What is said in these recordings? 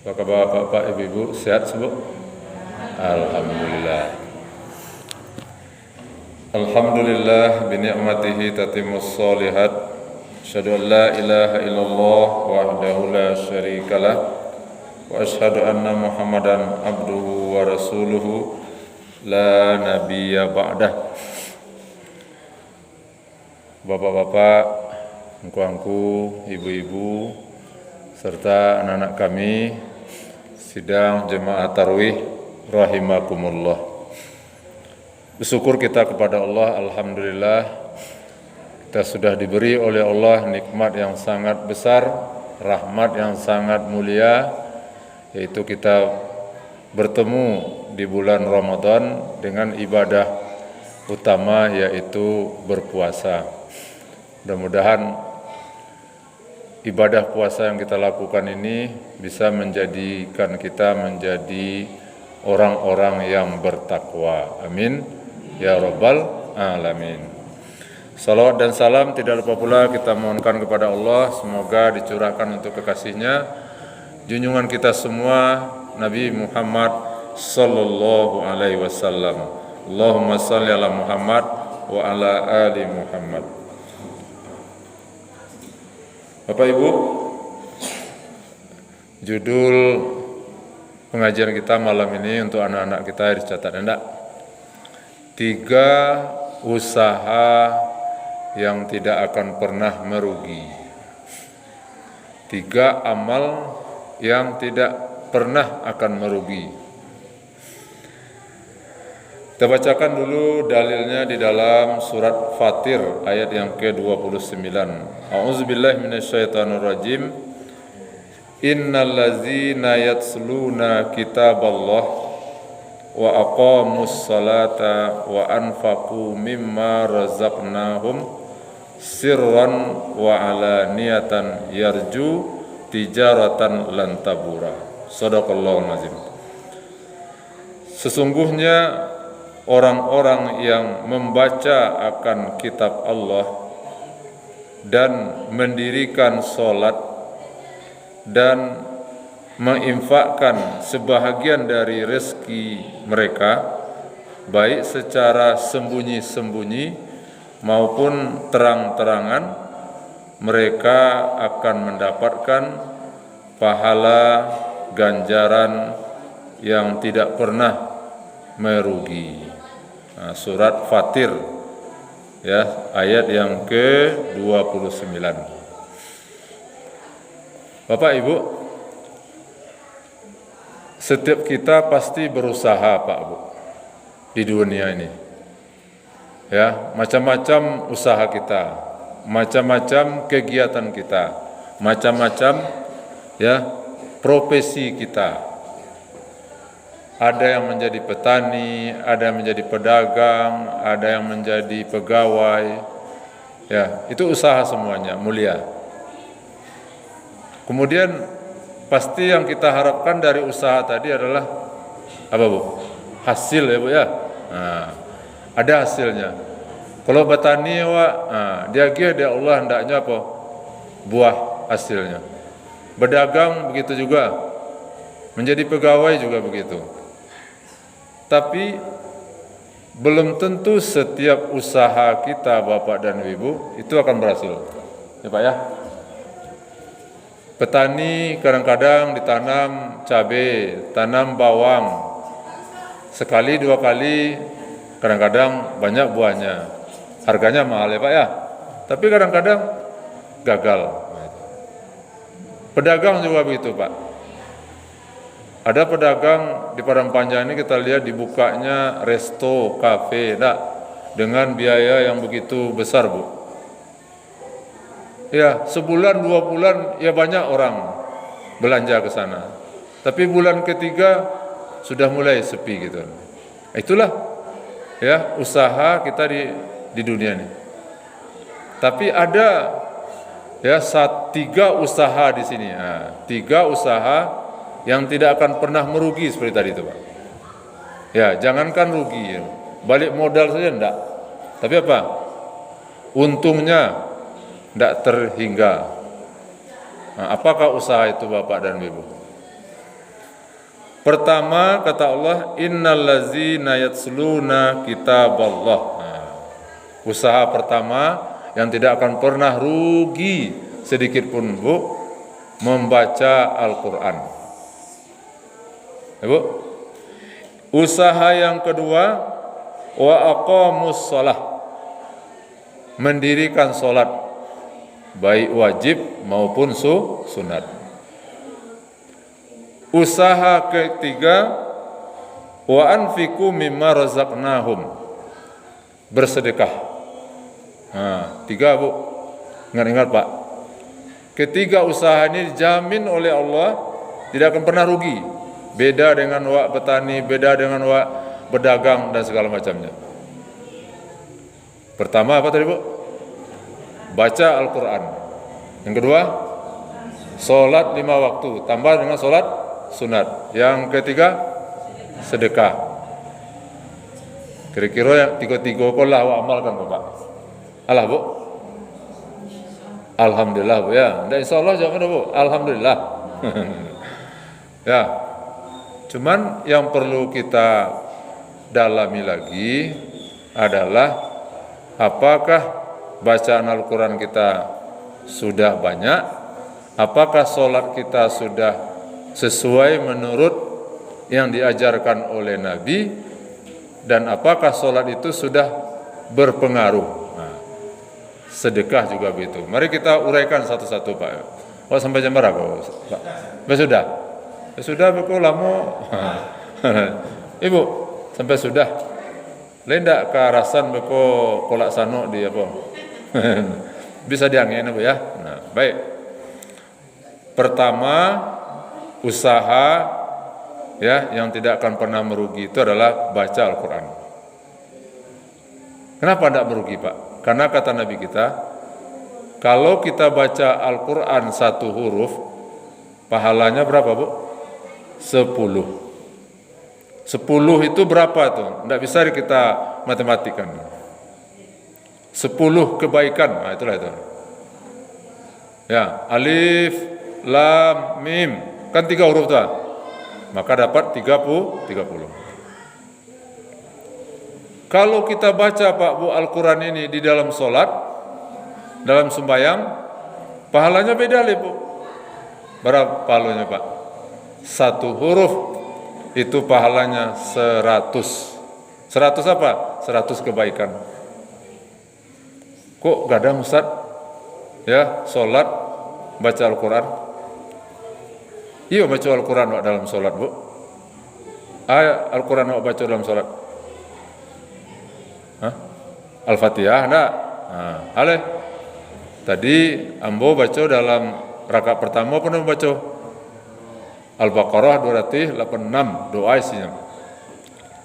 Apa kabar Bapak Ibu, sehat semua? Alhamdulillah. Alhamdulillah bi ni'matihi tatimmus shalihat. Asyhadu an la ilaha illallah wahdahu la syarikalah wa asyhadu anna Muhammadan abduhu wa rasuluhu la nabiyya ba'dah. Bapak-bapak, angku-angku, ibu-ibu serta anak-anak kami sidang jemaah tarawih rahimakumullah. Bersyukur kita kepada Allah, alhamdulillah kita sudah diberi oleh Allah nikmat yang sangat besar, rahmat yang sangat mulia, yaitu kita bertemu di bulan Ramadan dengan ibadah utama yaitu berpuasa. Mudah-mudahan ibadah puasa yang kita lakukan ini bisa menjadikan kita menjadi orang-orang yang bertakwa. Amin ya rabbal alamin. Salawat dan salam tidak lupa pula kita mohonkan kepada Allah, semoga dicurahkan untuk kekasihnya junjungan kita semua Nabi Muhammad sallallahu alaihi wasallam. Allahumma shalli ala Muhammad wa ala ali Muhammad. Bapak Ibu, judul pengajian kita malam ini untuk anak-anak kita dicatat enggak? 3 usaha yang tidak akan pernah merugi. 3 amal yang tidak pernah akan merugi. Kita bacakan dulu dalilnya di dalam surat Fatir ayat yang ke-29. A'udzubillahi minasyaitonirrajim. Innal ladzina yatsluna kitaballah wa aqamus salata wa anfaqu mimma razaqnahum sirran wa alaniyatan yarju tijaratan lan tabura. Shadaqallahul azim. Sesungguhnya orang-orang yang membaca akan kitab Allah dan mendirikan sholat dan menginfakkan sebahagian dari rezeki mereka, baik secara sembunyi-sembunyi maupun terang-terangan, mereka akan mendapatkan pahala ganjaran yang tidak pernah merugi. Surat Fatir ya, ayat yang ke-29. Bapak Ibu, setiap kita pasti berusaha Pak Bu di dunia ini. Ya, macam-macam usaha kita, macam-macam kegiatan kita, macam-macam ya profesi kita. Ada yang menjadi petani, ada yang menjadi pedagang, ada yang menjadi pegawai. Ya, itu usaha semuanya, mulia. Kemudian pasti yang kita harapkan dari usaha tadi adalah apa Bu? Hasil ya Bu ya. Nah, ada hasilnya. Kalau petani dia Allah hendaknya apa? Buah hasilnya. Berdagang begitu juga. Menjadi pegawai juga begitu. Tapi belum tentu setiap usaha kita Bapak dan Ibu itu akan berhasil. Ya Pak ya. Petani kadang-kadang ditanam cabai, tanam bawang. Sekali 2 kali kadang-kadang banyak buahnya. Harganya mahal ya Pak ya. Tapi kadang-kadang gagal. Pedagang juga begitu Pak. Ada pedagang di Padang Panjang ini kita lihat dibukanya resto, kafe, dengan biaya yang begitu besar Bu. Ya, sebulan 2 bulan ya banyak orang belanja ke sana. Tapi bulan ketiga sudah mulai sepi gitu. Itulah ya usaha kita di dunia ini. Tapi ada ya 3 usaha di sini. 3 usaha yang tidak akan pernah merugi seperti tadi itu Pak. Ya, jangankan rugi, ya. Balik modal saja enggak. Tapi apa? Untungnya enggak terhingga. Nah, apakah usaha itu Bapak dan Ibu? Pertama kata Allah, innallazina yatsluna kitaballah. Nah, usaha pertama yang tidak akan pernah rugi sedikit pun, Bu, membaca Al-Qur'an. Ibu, usaha yang kedua, wa aqamus shalah, mendirikan salat baik wajib maupun sunat. Usaha ketiga, wa anfiqu mimma razaqnahum, bersedekah. Nah, 3, Bu. Ingat-ingat, Pak. Ketiga usaha ini dijamin oleh Allah tidak akan pernah rugi. Beda dengan wak petani, beda dengan wak berdagang dan segala macamnya. Pertama apa tadi, Bu? Baca Al-Quran. Yang kedua, sholat 5 waktu, tambah dengan sholat sunat. Yang ketiga, sedekah. Kira-kira yang tiga-tiga kolah wa amalkan, Bapak. Alah, Bu. Alhamdulillah, Bu, ya. Nggak insyaallah jangan, Bu. Alhamdulillah. Ya. Cuman yang perlu kita dalami lagi adalah apakah bacaan Al-Quran kita sudah banyak? Apakah sholat kita sudah sesuai menurut yang diajarkan oleh Nabi? Dan apakah sholat itu sudah berpengaruh? Nah, sedekah juga begitu. Mari kita uraikan satu-satu, Pak. Oh, sampai jam berapa, Pak? Sudah? Sudah, betul lama. Ibu, sampai sudah. Lendak ke arasan beko kolak sano di apa? Bisa diangin, Bu, ya. Nah, baik. Pertama, usaha ya yang tidak akan pernah merugi itu adalah baca Al-Quran. Kenapa tidak merugi, Pak? Karena kata Nabi kita, kalau kita baca Al-Quran 1 huruf, pahalanya berapa, Bu? 10. 10 itu berapa tuh? Tidak bisa kita matematikan. 10 kebaikan, nah itulah itu. Ya, alif, lam, mim, kan 3 huruf tuh. Maka dapat 30. Kalau kita baca, Pak, Bu, Al-Quran ini di dalam sholat, dalam sembahyang, pahalanya beda, Bu. Berapa pahalanya, Pak? 1 huruf itu pahalanya 100. 100 apa? 100 kebaikan. Kok gadang, Ustaz? Ya, sholat, baca Al-Quran. Iya, baca Al-Quran dalam sholat, Bu. Al-Quran baca dalam sholat. Al-Fatihah, enggak? Nah, aleh. Tadi ambo baca dalam rakaat pertama pun baca Al-Baqarah 286, doa isinya.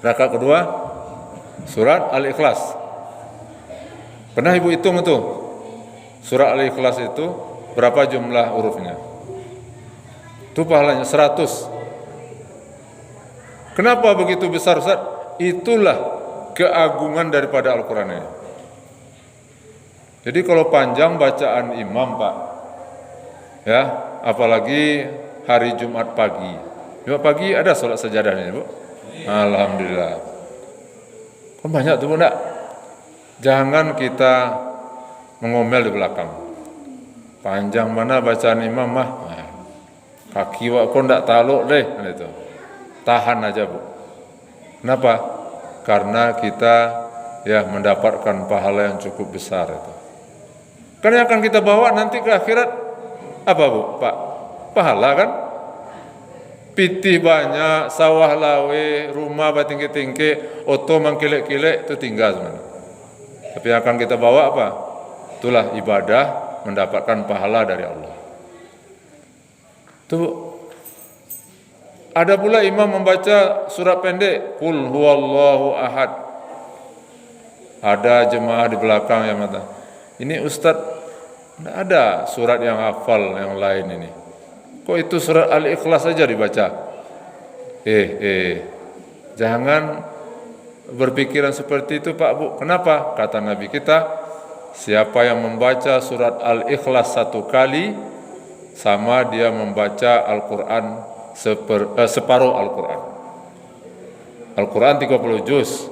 Rakaat kedua, surat Al-Ikhlas. Pernah Ibu hitung itu? Surat Al-Ikhlas itu berapa jumlah hurufnya? Itu pahalanya 100. Kenapa begitu besar, Ustaz? Itulah keagungan daripada Al-Quran ini. Jadi kalau panjang bacaan imam, Pak, ya, apalagi hari Jumat pagi. Jumat pagi ada sholat sajadahnya, Bu? Alhamdulillah. Kan banyak tuh, Bu, enggak? Jangan kita mengomel di belakang. Panjang mana bacaan imam mah? Nah, kaki kok enggak taluk deh, gitu. Tahan aja, Bu. Kenapa? Karena kita ya mendapatkan pahala yang cukup besar itu. Karena yang akan kita bawa nanti ke akhirat apa, Bu, Pak? Pahala kan? Pitih banyak, sawah lawe, rumah batingke-tingke, oto mangkilek-kilek itu tinggal sebenarnya. Tapi yang akan kita bawa apa? Itulah ibadah, mendapatkan pahala dari Allah. Tuh. Ada pula imam membaca surat pendek, Qul huwallahu ahad. Ada jemaah di belakang yang mengatakan, ini Ustaz, tidak ada surat yang hafal yang lain ini. Kok itu surat Al-Ikhlas saja dibaca? Jangan berpikiran seperti itu, Pak, Bu. Kenapa? Kata Nabi kita, siapa yang membaca surat Al-Ikhlas 1 kali, sama dia membaca Al-Quran separuh Al-Quran. Al-Quran 30 juz.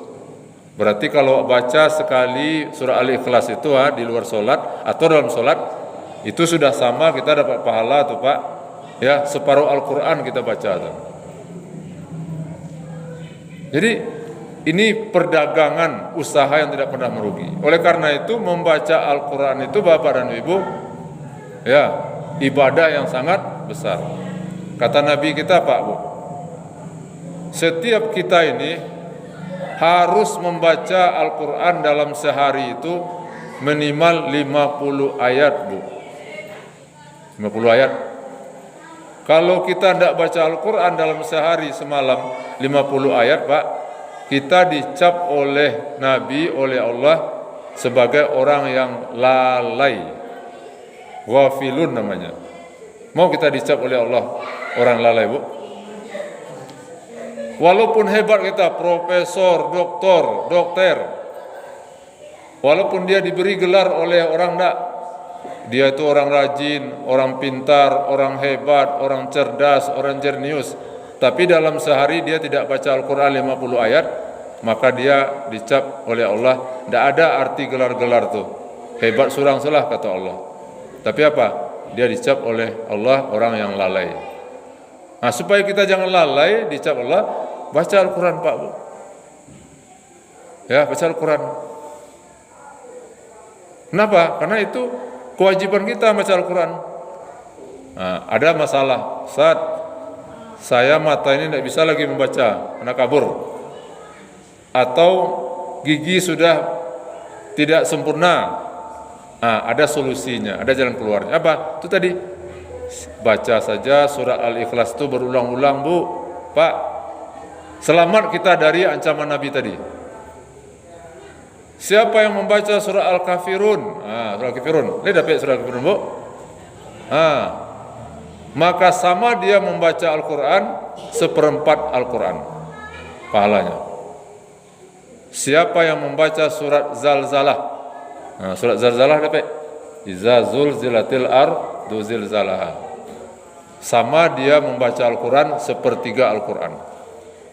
Berarti kalau baca sekali surah Al-Ikhlas itu di luar sholat atau dalam sholat, itu sudah sama kita dapat pahala tuh Pak. Ya, separuh Al-Quran kita baca tuh. Jadi ini perdagangan usaha yang tidak pernah merugi. Oleh karena itu membaca Al-Quran itu Bapak dan Ibu, ya, ibadah yang sangat besar. Kata Nabi kita Pak Bu, setiap kita ini harus membaca Al-Quran dalam sehari itu minimal 50 ayat Bu. 50 ayat. Kalau kita tidak baca Al-Quran dalam sehari semalam 50 ayat Pak, kita dicap oleh Nabi, oleh Allah sebagai orang yang lalai. Ghafilun namanya. Mau kita dicap oleh Allah orang lalai Bu? Walaupun hebat kita, profesor, dokter, walaupun dia diberi gelar oleh orang enggak, dia itu orang rajin, orang pintar, orang hebat, orang cerdas, orang jenius, tapi dalam sehari dia tidak baca Al-Quran 50 ayat, maka dia dicap oleh Allah, tidak ada arti gelar-gelar tuh, hebat surang-selah kata Allah. Tapi apa? Dia dicap oleh Allah orang yang lalai. Nah, supaya kita jangan lalai, dicap Allah, baca Al-Quran Pak Bu. Ya, baca Al-Quran. Kenapa? Karena itu kewajiban kita baca Al-Quran. Nah, ada masalah, Ustaz, saya mata ini tidak bisa lagi membaca, karena kabur. Atau gigi sudah tidak sempurna. Nah, ada solusinya, ada jalan keluarnya. Apa? Itu tadi, baca saja surah Al-Ikhlas itu berulang-ulang Bu, Pak. Selamat kita dari ancaman Nabi tadi. Siapa yang membaca surah Al-Kafirun? Surah Al-Kafirun. Ini dapat surah Al-Kafirun Bu? Maka sama dia membaca Al-Quran seperempat Al-Quran pahalanya. Siapa yang membaca surat Zalzalah? Surat Zalzalah dapat. Iza zulzilatil ardu zilzalaha. Sama dia membaca Al-Quran sepertiga Al-Quran.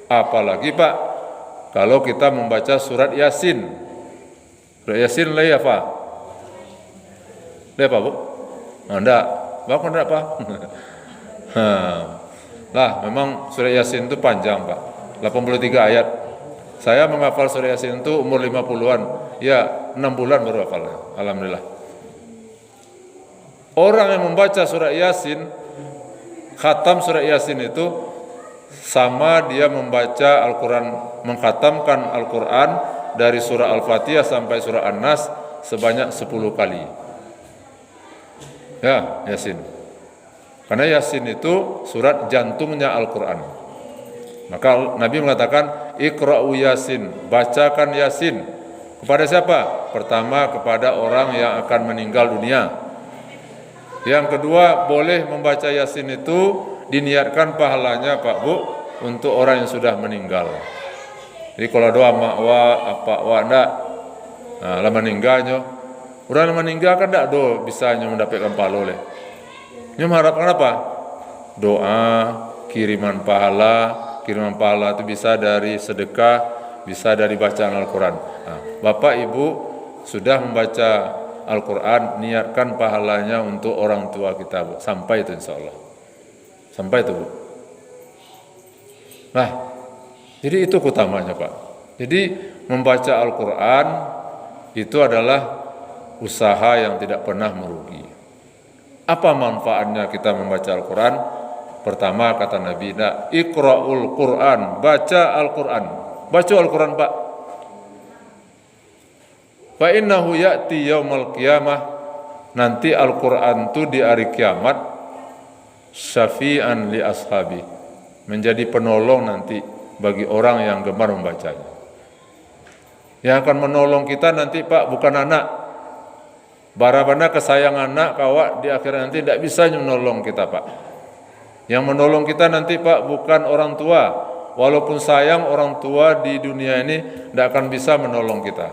Apalagi Pak, kalau kita membaca surat Yasin. Surat Yasin lagi apa? Dia apa Bu? Enggak. Bapak enggak apa? Lah, memang surat Yasin itu panjang Pak. 83 ayat. Saya menghafal surah Yasin itu umur 50-an. Ya, 6 bulan baru hafal. Alhamdulillah. Orang yang membaca surah Yasin, khatam surah Yasin itu sama dia membaca Al-Quran, mengkhatamkan Al-Quran dari surah Al-Fatihah sampai surah An-Nas sebanyak 10 kali. Ya, Yasin. Karena Yasin itu surat jantungnya Al-Quran. Maka Nabi mengatakan, Iqra'u Yasin, bacakan Yasin. Kepada siapa? Pertama, kepada orang yang akan meninggal dunia. Yang kedua, boleh membaca Yasin itu diniatkan pahalanya Pak Bu untuk orang yang sudah meninggal. Jadi kalau doa makwa apa wa ndak, lah meninggalnya, orang yang meninggal kan ndak do bisa mendapatkan pahala oleh. Nyo mengharapkan apa? Doa, kiriman pahala itu bisa dari sedekah, bisa dari bacaan Al-Quran. Bapak Ibu sudah membaca Al-Quran, niatkan pahalanya untuk orang tua kita Bu. Sampai itu insya Allah. Sampai itu Bu. Nah, jadi itu utamanya Pak. Jadi membaca Al-Quran itu adalah usaha yang tidak pernah merugi. Apa manfaatnya kita membaca Al-Quran? Pertama kata Nabi, Iqra'ul Quran, baca Al-Quran. Baca Al-Quran Pak. Fa innahu ya'ti yaumal qiyamah, nanti Al-Quran itu di hari kiamat syafi'an li ashabi, menjadi penolong nanti bagi orang yang gemar membacanya. Yang akan menolong kita nanti Pak bukan anak. Barabana kesayangan anak kawak di akhir nanti tidak bisa menolong kita Pak. Yang menolong kita nanti Pak bukan orang tua. Walaupun sayang orang tua di dunia ini tidak akan bisa menolong kita.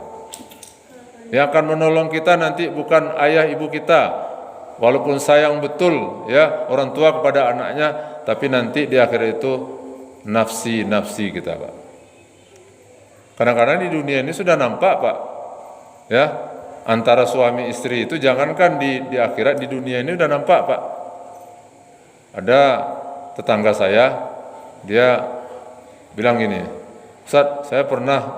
Yang akan menolong kita nanti bukan ayah ibu kita. Walaupun sayang betul ya orang tua kepada anaknya, tapi nanti di akhir itu nafsi kita, Pak. Kadang-kadang di dunia ini sudah nampak, Pak, ya, antara suami istri itu jangankan di akhirat, di dunia ini udah nampak, Pak. Ada tetangga saya, dia bilang gini, Ustaz, saya pernah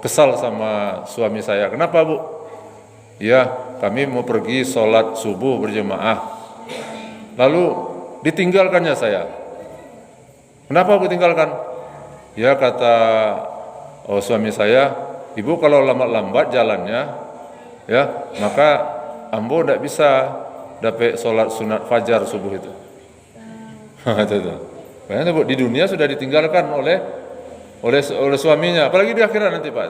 kesal sama suami saya. Kenapa, Bu? Ya, kami mau pergi sholat subuh berjemaah, lalu ditinggalkannya saya. Kenapa Bu tinggalkan? Ya, kata suami saya, Ibu kalau lambat-lambat jalannya, ya, maka ambo tidak bisa dapat sholat sunat fajar subuh itu. Itu. Bayangkan, Bu, di dunia sudah ditinggalkan oleh suaminya, apalagi di akhirat nanti, Pak.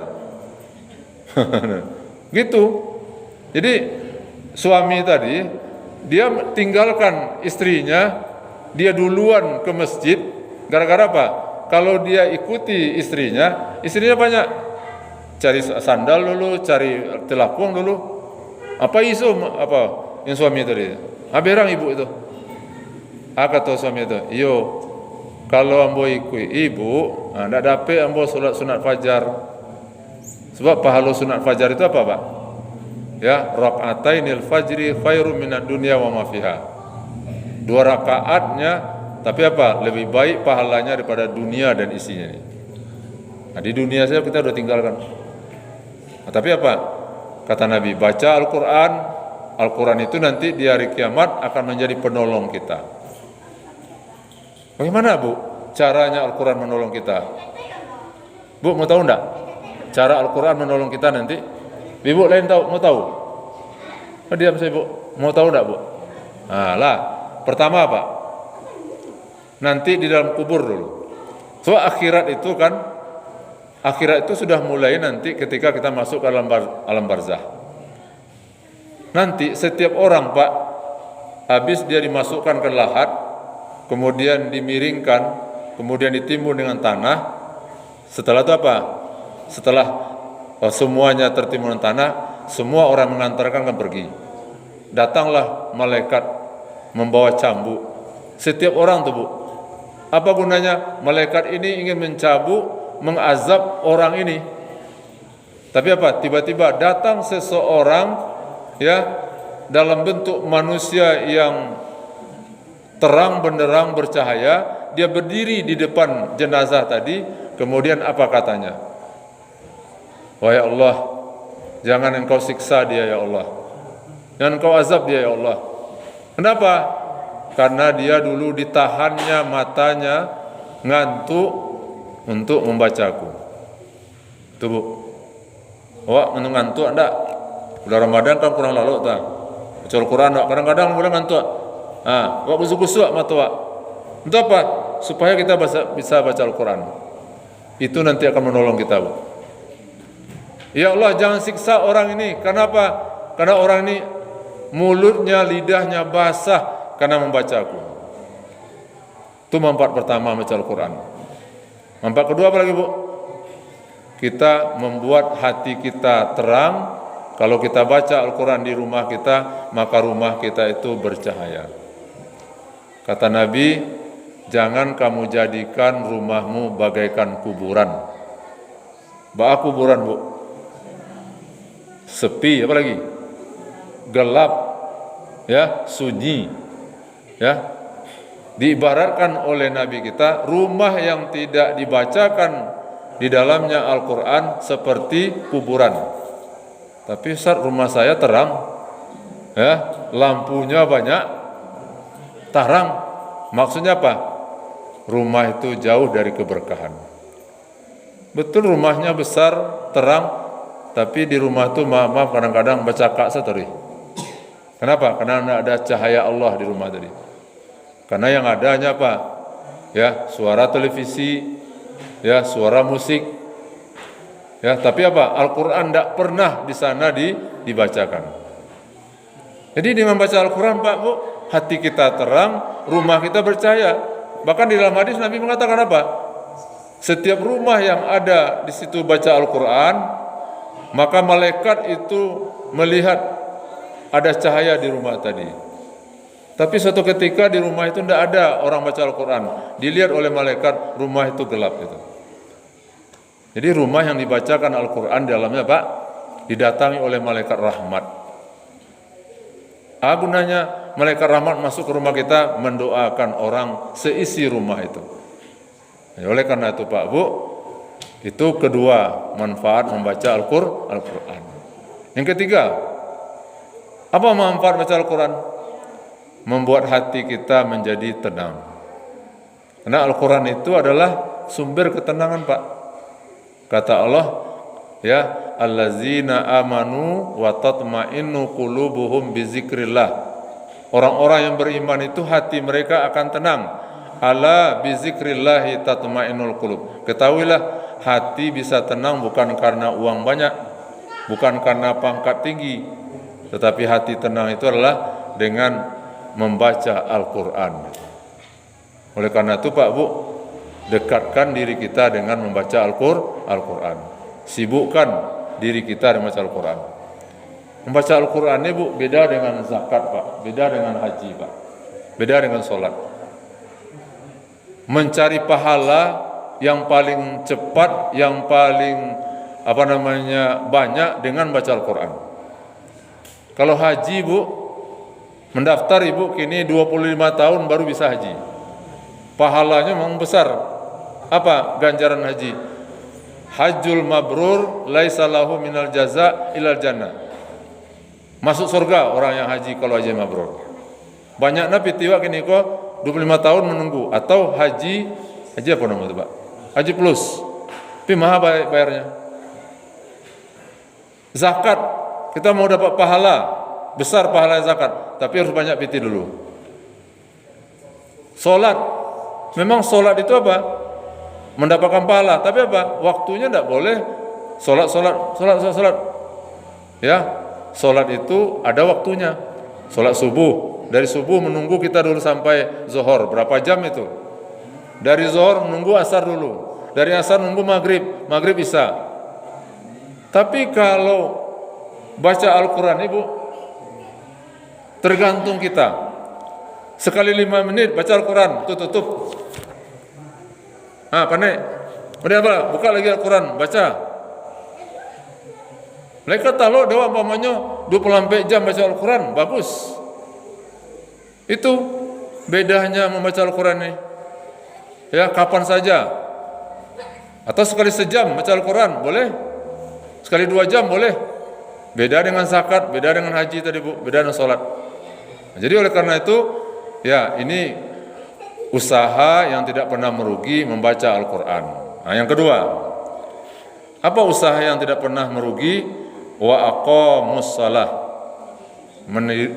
Gitu. Jadi suami tadi dia tinggalkan istrinya, dia duluan ke masjid. Gara-gara apa? Kalau dia ikuti istrinya banyak cari sandal dulu, cari telapung dulu. Apa isu apa yang suami tadi? Berang ibu itu. Kata suami itu, iyo, kalau ambo ikut ibu, ndak dapat ambo solat sunat fajar. Sebab pahala sunat fajar itu apa, Pak? Ya, rakaatainil fajri khairum minad dunya wa ma fiha. 2 rakaatnya, tapi apa? Lebih baik pahalanya daripada dunia dan isinya. Nah, di dunia saja kita sudah tinggalkan. Nah, tapi apa? Kata Nabi, baca Al-Quran. Al-Quran itu nanti di hari kiamat akan menjadi penolong kita. Bagaimana, Bu, caranya Al-Quran menolong kita? Bu, mau tahu enggak? Cara Al-Quran menolong kita nanti? Ibu lain tahu, mau tahu? Diam saya, Bu. Mau tahu enggak, Bu? Pertama apa? Nanti di dalam kubur dulu. So akhirat itu sudah mulai nanti ketika kita masuk ke alam barzah. Nanti setiap orang, Pak, habis dia dimasukkan ke lahat, kemudian dimiringkan, kemudian ditimbun dengan tanah. Setelah itu apa? Setelah semuanya tertimbun dengan tanah, semua orang mengantarkan kan pergi. Datanglah malaikat membawa cambuk. Setiap orang tuh, Bu. Apa gunanya? Malaikat ini ingin mencabuk, mengazab orang ini. Tapi apa? Tiba-tiba datang seseorang, ya, dalam bentuk manusia yang terang benderang bercahaya. Dia berdiri di depan jenazah tadi. Kemudian apa katanya? Wahai Allah, jangan engkau siksa dia, ya Allah. Jangan engkau azab dia, ya Allah. Kenapa? Karena dia dulu ditahannya matanya, ngantuk untuk membacaku. Itu, Bu. Wah, ngantuk enggak? Bulan Ramadan kan kurang lalu tak? Baca Al-Quran enggak? Kadang-kadang mulai ngantuk. Wah, kusuk-kusuk mata, Wak. Untuk apa? Supaya kita bisa baca Al-Quran. Itu nanti akan menolong kita, Bu. Ya Allah, jangan siksa orang ini. Kenapa? Karena orang ini mulutnya, lidahnya basah karena membacaku. Itu manfaat pertama baca Al-Quran. Manfaat kedua apa lagi, Bu? Kita membuat hati kita terang. Kalau kita baca Al-Quran di rumah kita, maka rumah kita itu bercahaya. Kata Nabi, jangan kamu jadikan rumahmu bagaikan kuburan. Bak kuburan, Bu. Sepi, apa lagi? Gelap, ya, sunyi, ya. Diibaratkan oleh Nabi kita, rumah yang tidak dibacakan di dalamnya Al-Quran seperti kuburan. Tapi Ustaz, rumah saya terang, ya, lampunya banyak, terang. Maksudnya apa? Rumah itu jauh dari keberkahan. Betul, rumahnya besar, terang, tapi di rumah itu maaf kadang-kadang bercakap seteri. Kenapa? Karena tidak ada cahaya Allah di rumah tadi. Karena yang ada hanya apa? Ya, suara televisi, ya, suara musik. Ya, tapi apa? Al-Quran tidak pernah di sana dibacakan. Jadi dengan membaca Al-Quran, Pak, Bu, hati kita terang, rumah kita bercahaya. Bahkan di dalam hadis Nabi mengatakan apa? Setiap rumah yang ada di situ baca Al-Quran, maka malaikat itu melihat ada cahaya di rumah tadi. Tapi suatu ketika di rumah itu tidak ada orang baca Al-Quran. Dilihat oleh malaikat, rumah itu gelap itu. Jadi rumah yang dibacakan Al-Quran dalamnya Pak, didatangi oleh malaikat rahmat. Gunanya malaikat rahmat masuk ke rumah kita, mendoakan orang seisi rumah itu. Oleh karena itu Pak Bu, itu kedua manfaat membaca Al-Quran. Yang ketiga, apa manfaat baca Al-Quran? Membuat hati kita menjadi tenang. Karena Al-Quran itu adalah sumber ketenangan Pak. Kata Allah, ya, allazina amanu wa tatma'innu qulubuhum bizikrillah. Orang-orang yang beriman itu hati mereka akan tenang. Ala bizikrillahi tatma'innul qulub. Ketahuilah, hati bisa tenang bukan karena uang banyak, bukan karena pangkat tinggi, tetapi hati tenang itu adalah dengan membaca Al-Quran. Oleh karena itu Pak Bu, dekatkan diri kita dengan membaca Al-Quran. Sibukkan diri kita dengan membaca Al-Quran. Membaca Al-Quran ini Bu, beda dengan zakat Pak, beda dengan haji Pak, beda dengan sholat. Mencari pahala yang paling cepat, yang paling banyak dengan baca Al-Quran. Kalau haji Bu, mendaftar Ibu kini 25 tahun baru bisa haji. Pahalanya memang besar. Apa ganjaran haji? Hajjul mabrur laisa lahu minal jaza ilal jannah. Masuk surga orang yang haji kalau haji mabrur. Banyak nabi tiwa kini kok 25 tahun menunggu, atau haji apa namanya Pak? Haji plus. Tapi mahal bayarnya. Zakat, kita mau dapat pahala besar, pahala zakat, tapi harus banyak piti dulu. Solat, memang solat itu apa? Mendapatkan pahala, tapi apa? Waktunya tidak boleh solat. Ya, solat itu ada waktunya. Solat subuh, dari subuh menunggu kita dulu sampai zuhur, berapa jam itu? Dari zuhur menunggu asar dulu, dari asar menunggu maghrib isya. Tapi kalau baca Al-Quran Ibu, tergantung kita. Sekali 5 menit baca Al-Quran, tutup. Pandai. Kemudian apa? Buka lagi Al-Quran, baca. Mereka tahu dewa umpamanya 24 jam baca Al-Quran, bagus. Itu bedanya membaca Al-Quran ini. Ya, kapan saja. Atau sekali sejam baca Al-Quran, boleh. Sekali 2 jam, boleh. Beda dengan zakat, beda dengan haji tadi Bu, beda dengan sholat. Jadi oleh karena itu, ya ini usaha yang tidak pernah merugi membaca Al-Quran. Nah, yang kedua, apa usaha yang tidak pernah merugi? Wa aqamus shalah,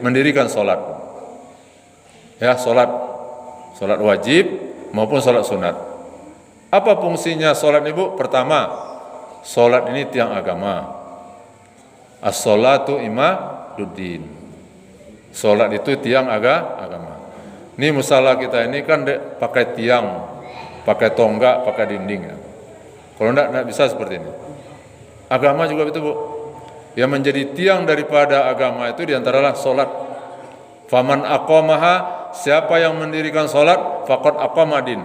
mendirikan sholat. Ya, sholat wajib maupun sholat sunat. Apa fungsinya sholat Ibu? Pertama, sholat ini tiang agama. As-sholatu imaduddin. Sholat itu tiang agama. Ini musalah kita ini kan pakai tiang, pakai tonggak, pakai dinding ya. Kalau enggak bisa seperti ini. Agama juga begitu Bu. Yang menjadi tiang daripada agama itu diantaralah sholat. Faman aqamaha, siapa yang mendirikan sholat, faqad aqamadin.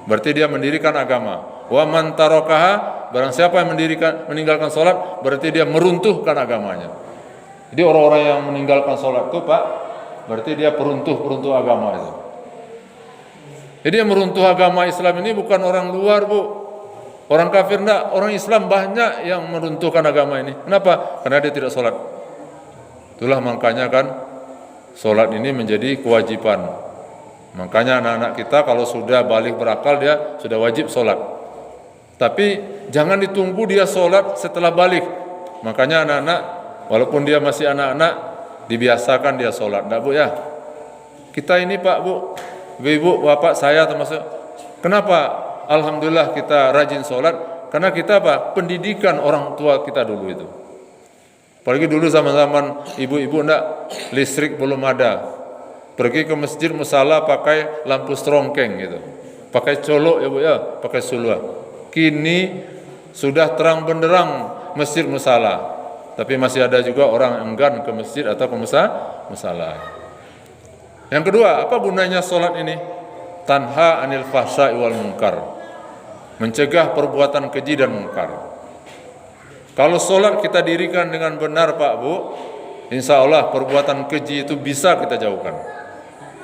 Berarti dia mendirikan agama. Wa man tarakaha, barang siapa yang meninggalkan sholat, berarti dia meruntuhkan agamanya. Jadi orang-orang yang meninggalkan sholat itu Pak, berarti dia peruntuh agama itu. Jadi yang meruntuh agama Islam ini bukan orang luar Bu, orang kafir enggak, orang Islam banyak yang meruntuhkan agama ini. Kenapa? Karena dia tidak sholat. Itulah makanya kan sholat ini menjadi kewajiban. Makanya anak-anak kita kalau sudah balik berakal dia sudah wajib sholat. Tapi jangan ditunggu dia sholat setelah balik. Makanya anak-anak walaupun dia masih anak-anak dibiasakan dia sholat. Enggak Bu ya? Kita ini Pak Bu, Ibu, Bapak, saya termasuk. Kenapa? Alhamdulillah kita rajin sholat. Karena kita apa? Pendidikan orang tua kita dulu itu. Apalagi dulu zaman-zaman ibu-ibu enggak, listrik belum ada. Pergi ke masjid musala pakai lampu strongkeng gitu. Pakai colok ya Bu ya, pakai sulwa. Kini sudah terang benderang masjid musala. Tapi masih ada juga orang enggan ke masjid atau ke musala. Yang kedua, apa gunanya sholat ini? Tanha anil fahsya'i wal munkar, mencegah perbuatan keji dan munkar. Kalau sholat kita dirikan dengan benar Pak Bu, insya Allah perbuatan keji itu bisa kita jauhkan.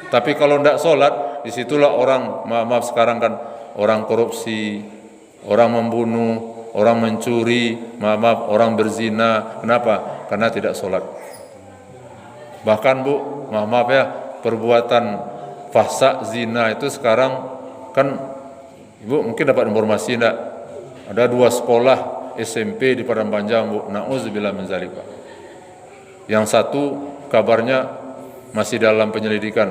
Tapi kalau tidak sholat, disitulah orang, maaf sekarang kan, orang korupsi, orang membunuh, orang mencuri, maaf orang berzina. Kenapa? Karena tidak sholat. Bahkan Bu, maaf ya, perbuatan fahsya zina itu sekarang kan, Ibu mungkin dapat informasi enggak? Ada 2 sekolah SMP di Padang Panjang Bu, na'udzubillah min dzalik Pak. Yang satu kabarnya masih dalam penyelidikan.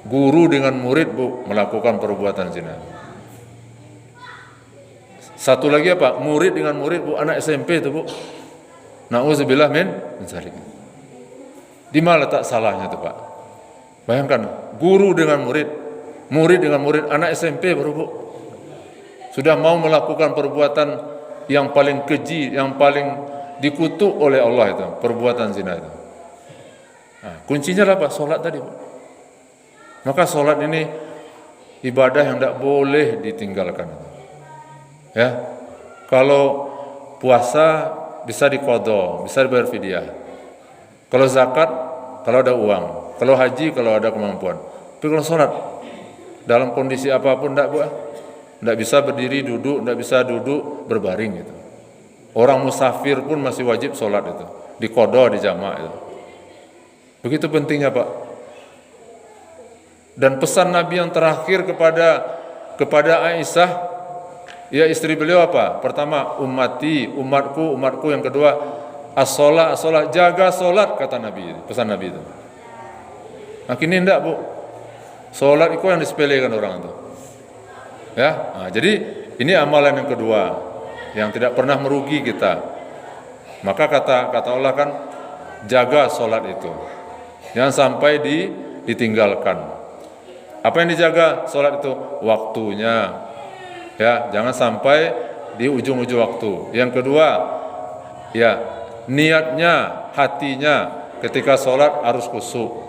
Guru dengan murid Bu melakukan perbuatan zina. Satu lagi apa? Murid dengan murid Bu, anak SMP itu Bu. Na'udzubillah min dzalik. Di mana letak salahnya itu Pak? Bayangkan, guru dengan murid, murid dengan murid, anak SMP baru Bu. Sudah mau melakukan perbuatan yang paling keji, yang paling dikutuk oleh Allah itu, perbuatan zina itu. Nah, kuncinya apa? Sholat tadi Bu. Maka sholat ini ibadah yang tidak boleh ditinggalkan. Ya, kalau puasa bisa diqadha, bisa dibayar fidyah. Kalau zakat, kalau ada uang. Kalau haji, kalau ada kemampuan. Tapi kalau sholat, dalam kondisi apapun tidak Bu, tidak bisa berdiri, duduk, tidak bisa duduk, berbaring gitu. Orang musafir pun masih wajib sholat itu, diqadha, di jamak itu. Begitu pentingnya Pak. Dan pesan Nabi yang terakhir kepada Aisyah, ya istri beliau apa? Pertama, ummati, umatku, umatku. Yang kedua, as-sholat, as-sholat, jaga sholat, kata Nabi, pesan Nabi itu. Nah, kini enggak Bu, sholat itu yang disepelekan orang itu. Ya, nah, jadi ini amalan yang kedua yang tidak pernah merugi kita. Maka kata Allah kan, jaga sholat itu, jangan sampai ditinggalkan. Apa yang dijaga sholat itu? Waktunya, ya, jangan sampai di ujung-ujung waktu. Yang kedua, ya, niatnya, hatinya ketika sholat harus khusyuk.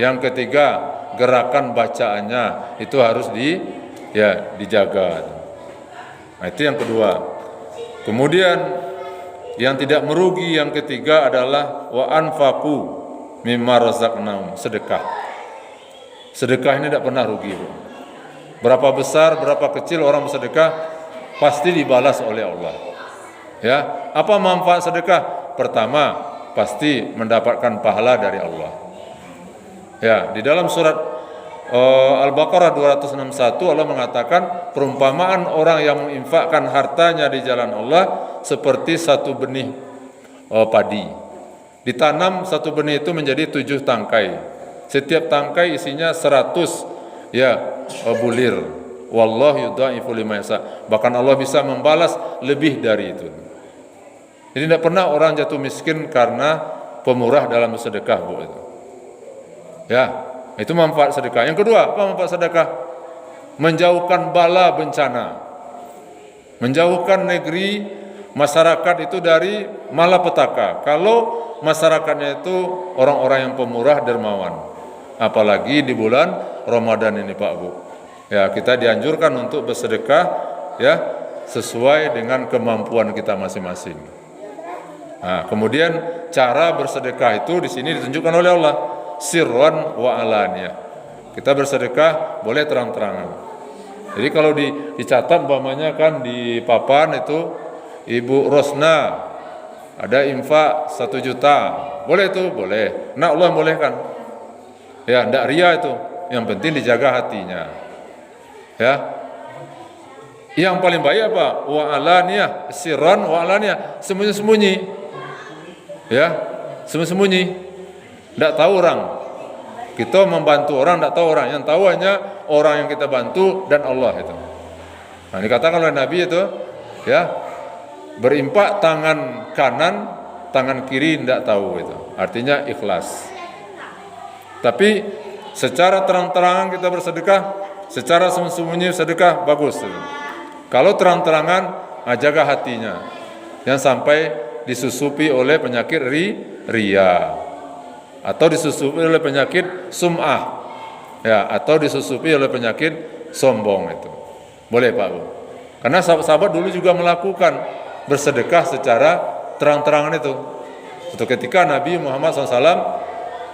Yang ketiga, gerakan bacaannya itu harus dijaga. Nah, itu yang kedua. Kemudian yang tidak merugi yang ketiga adalah wa anfaqu mimma razaqnahum, sedekah. Sedekah ini tidak pernah rugi Bu. Berapa besar, berapa kecil orang bersedekah pasti dibalas oleh Allah. Ya, apa manfaat sedekah? Pertama, pasti mendapatkan pahala dari Allah. Ya, di dalam surat Al-Baqarah 261 Allah mengatakan perumpamaan orang yang menginfakkan hartanya di jalan Allah seperti satu benih padi. Ditanam satu benih itu menjadi 7 tangkai. Setiap tangkai isinya 100 bulir. Wallahu yudha'ifu liman yasha. Bahkan Allah bisa membalas lebih dari itu. Jadi tidak pernah orang jatuh miskin karena pemurah dalam sedekah Bu. Ya, itu manfaat sedekah. Yang kedua, apa manfaat sedekah? Menjauhkan bala bencana. Menjauhkan negeri, masyarakat itu dari malapetaka. Kalau masyarakatnya itu orang-orang yang pemurah, dermawan. Apalagi di bulan Ramadan ini Pak Bu. Ya, kita dianjurkan untuk bersedekah ya sesuai dengan kemampuan kita masing-masing. Nah, kemudian cara bersedekah itu di sini ditunjukkan oleh Allah, sirran wa alaniyah. Kita bersedekah boleh terang-terangan. Jadi kalau dicatat umpamanya kan di papan itu Ibu Rosna ada infak 1 juta. Boleh itu? Boleh. Nah, Allah bolehkan. Ya, tidak ria itu. Yang penting dijaga hatinya. Ya. Yang paling baik apa? Wa alaniyah, sirran wa alaniyah, sembunyi-sembunyi. Ya, sembunyi-sembunyi. Tidak tahu orang. Kita membantu orang, tidak tahu orang. Yang tahu hanya orang yang kita bantu dan Allah itu. Nah, dikatakan oleh Nabi itu, ya, berimpak tangan kanan, tangan kiri tidak tahu itu. Artinya ikhlas. Tapi secara terang-terangan kita bersedekah, secara sembunyi sedekah bagus. Kalau terang-terangan, jaga hatinya, jangan sampai disusupi oleh penyakit ria. atau disusupi oleh penyakit sum'ah, ya, atau disusupi oleh penyakit sombong itu. Boleh Pak Bu. Karena sahabat-sahabat dulu juga melakukan bersedekah secara terang-terangan itu. Itu ketika Nabi Muhammad SAW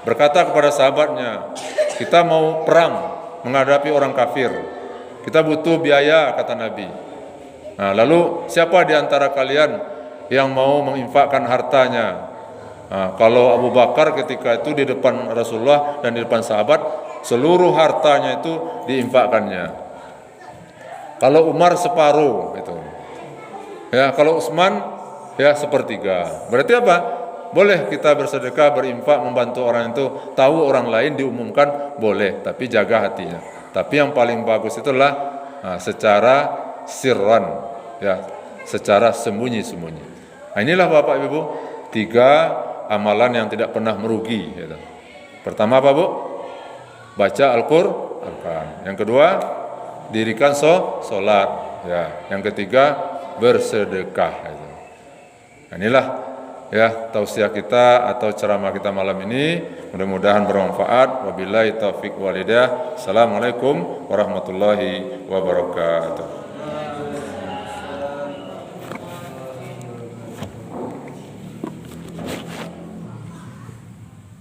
berkata kepada sahabatnya, kita mau perang menghadapi orang kafir, kita butuh biaya, kata Nabi. Nah, lalu siapa di antara kalian yang mau menginfakkan hartanya? Nah, kalau Abu Bakar ketika itu di depan Rasulullah dan di depan sahabat, seluruh hartanya itu diinfakkannya. Kalau Umar separuh itu. Ya, kalau Utsman ya sepertiga. Berarti apa? Boleh kita bersedekah, berinfak, membantu orang itu. Tahu orang lain diumumkan boleh, tapi jaga hatinya. Tapi yang paling bagus itulah secara sirran, ya, secara sembunyi-sembunyi. Nah, inilah Bapak Ibu 3 amalan yang tidak pernah merugi. Gitu. Pertama apa Bu? Baca Al-Qur'an. Yang kedua, dirikan sholat. Ya. Yang ketiga, bersedekah. Gitu. Nah, inilah ya tausiah kita atau ceramah kita malam ini. Mudah-mudahan bermanfaat. Wabillahi taufiq walhidayah. Assalamualaikum warahmatullahi wabarakatuh.